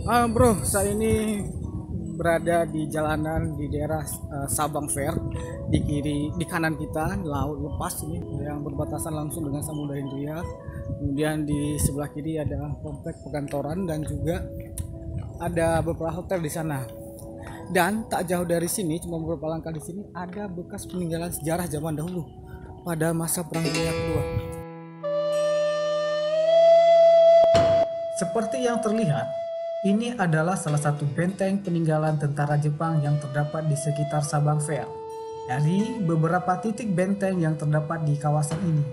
Bro, saya ini berada di jalanan di daerah Sabang Fair. Di kanan kita laut lepas ini yang berbatasan langsung dengan Samudra Hindia. Kemudian di sebelah kiri ada komplek perkantoran dan juga ada beberapa hotel di sana. Dan tak jauh dari sini, cuma beberapa langkah di sini ada bekas peninggalan sejarah zaman dahulu pada masa Perang Dunia Kedua. Seperti yang terlihat, ini adalah salah satu benteng peninggalan tentara Jepang yang terdapat di sekitar Sabang Fair. Dari beberapa titik benteng yang terdapat di kawasan ini.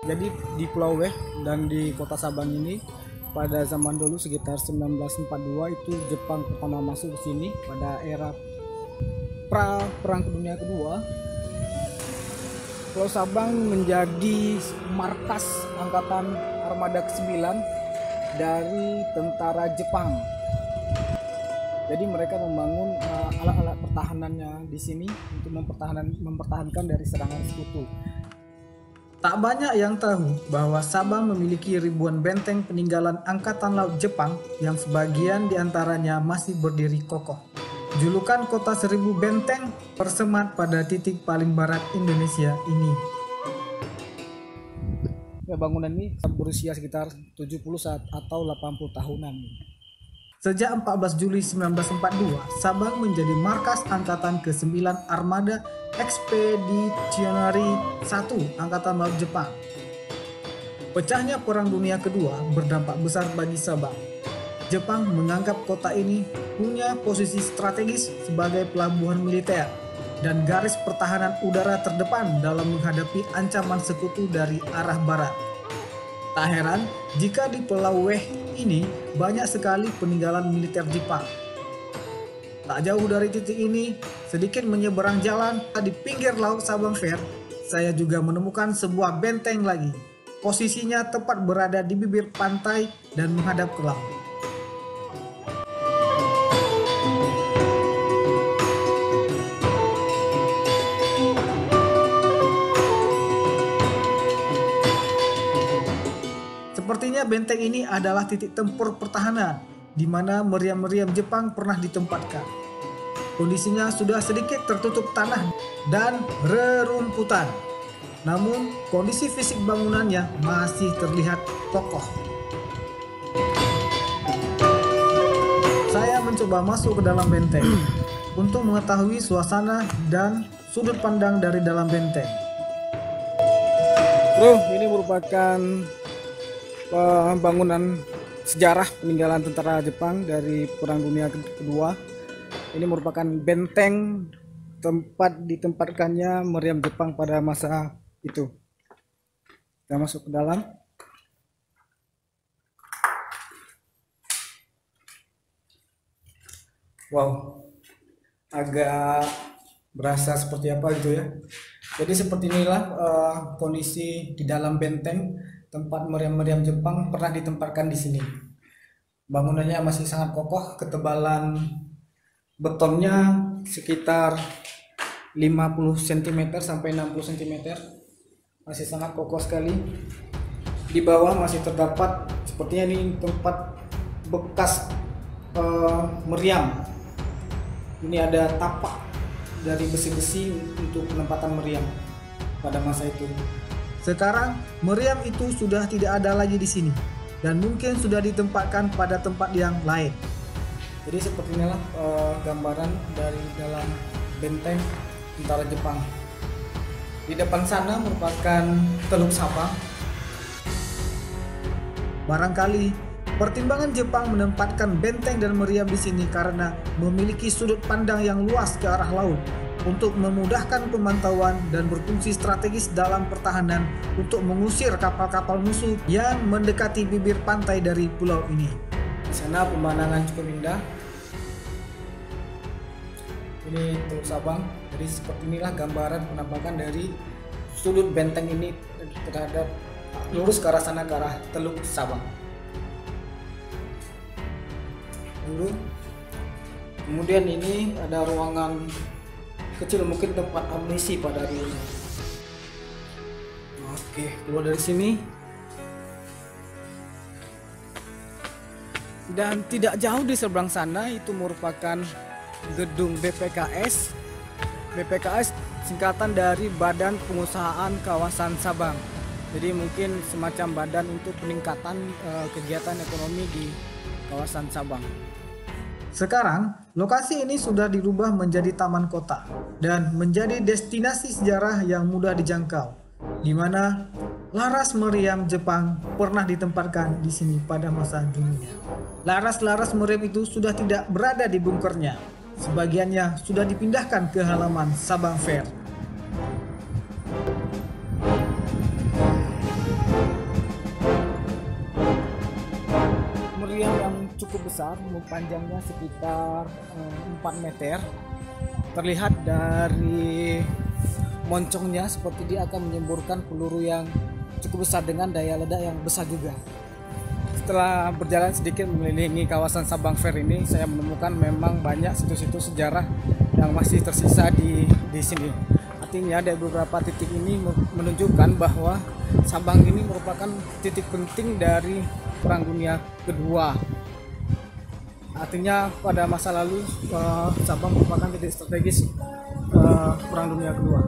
Jadi di Pulau Weh dan di kota Sabang ini pada zaman dulu sekitar 1942 itu Jepang pertama masuk ke sini pada era Perang Dunia Kedua. Pulau Sabang menjadi markas angkatan armada ke-9 dari tentara Jepang. Jadi mereka membangun alat-alat pertahanannya di sini untuk mempertahankan dari serangan sekutu. Tak banyak yang tahu bahwa Sabang memiliki ribuan benteng peninggalan Angkatan Laut Jepang yang sebagian diantaranya masih berdiri kokoh. Julukan kota 1000 benteng tersemat pada titik paling barat Indonesia ini. Ya, bangunan ini berusia sekitar 70 atau 80 tahunan. Sejak 14 Juli 1942, Sabang menjadi markas Angkatan ke-9 Armada Expeditionary 1 Angkatan Laut Jepang. Pecahnya Perang Dunia Kedua berdampak besar bagi Sabang. Jepang menganggap kota ini punya posisi strategis sebagai pelabuhan militer dan garis pertahanan udara terdepan dalam menghadapi ancaman sekutu dari arah barat. Tak heran jika di Pulau Weh ini banyak sekali peninggalan militer Jepang. Tak jauh dari titik ini, sedikit menyeberang jalan di pinggir laut Sabang Fair, saya juga menemukan sebuah benteng lagi. Posisinya tepat berada di bibir pantai dan menghadap ke laut. Sepertinya benteng ini adalah titik tempur pertahanan di mana meriam-meriam Jepang pernah ditempatkan. Kondisinya sudah sedikit tertutup tanah dan rerumputan. Namun, kondisi fisik bangunannya masih terlihat kokoh. Saya mencoba masuk ke dalam benteng untuk mengetahui suasana dan sudut pandang dari dalam benteng. Bro, ini merupakan bangunan sejarah peninggalan tentara Jepang dari Perang Dunia Kedua. Ini merupakan benteng tempat ditempatkannya meriam Jepang pada masa itu. Kita masuk ke dalam. Wow, agak berasa seperti apa gitu ya. Jadi seperti inilah kondisi di dalam benteng tempat meriam-meriam Jepang pernah ditempatkan di sini. Bangunannya masih sangat kokoh, ketebalan betonnya sekitar 50 cm sampai 60 cm. Masih sangat kokoh sekali. Di bawah masih terdapat sepertinya ini tempat bekas meriam. Ini ada tapak dari besi-besi untuk penempatan meriam pada masa itu. Sekarang, meriam itu sudah tidak ada lagi di sini dan mungkin sudah ditempatkan pada tempat yang lain. Jadi seperti inilah gambaran dari dalam benteng tentara Jepang. Di depan sana merupakan Teluk Sabang. Barangkali pertimbangan Jepang menempatkan benteng dan meriam di sini karena memiliki sudut pandang yang luas ke arah laut untuk memudahkan pemantauan dan berfungsi strategis dalam pertahanan untuk mengusir kapal-kapal musuh yang mendekati bibir pantai dari pulau ini. Di sana pemandangan cukup indah. Ini Teluk Sabang. Jadi seperti inilah gambaran penampakan dari sudut benteng ini terhadap lurus ke arah sana, ke arah Teluk Sabang. Dulu. Kemudian ini ada ruangan kecil, mungkin tempat amunisi pada dulu. Oke, keluar dari sini. Dan tidak jauh di seberang sana itu merupakan gedung BPKS. BPKS singkatan dari Badan Pengusahaan Kawasan Sabang. Jadi mungkin semacam badan untuk peningkatan kegiatan ekonomi di kawasan Sabang. Sekarang, lokasi ini sudah dirubah menjadi taman kota dan menjadi destinasi sejarah yang mudah dijangkau, di mana laras meriam Jepang pernah ditempatkan di sini pada masa dulunya. Laras-laras meriam itu sudah tidak berada di bunkernya, sebagiannya sudah dipindahkan ke halaman Sabang Fair. Meriam yang cukup besar, panjangnya sekitar 4 meter. Terlihat dari moncongnya seperti dia akan menyemburkan peluru yang cukup besar dengan daya ledak yang besar juga. Setelah berjalan sedikit mengelilingi kawasan Sabang Fair ini, saya menemukan memang banyak situs-situs sejarah yang masih tersisa di sini. Artinya dari beberapa titik ini menunjukkan bahwa Sabang ini merupakan titik penting dari Perang Dunia Kedua. Artinya pada masa lalu Sabang merupakan titik strategis Perang Dunia Kedua.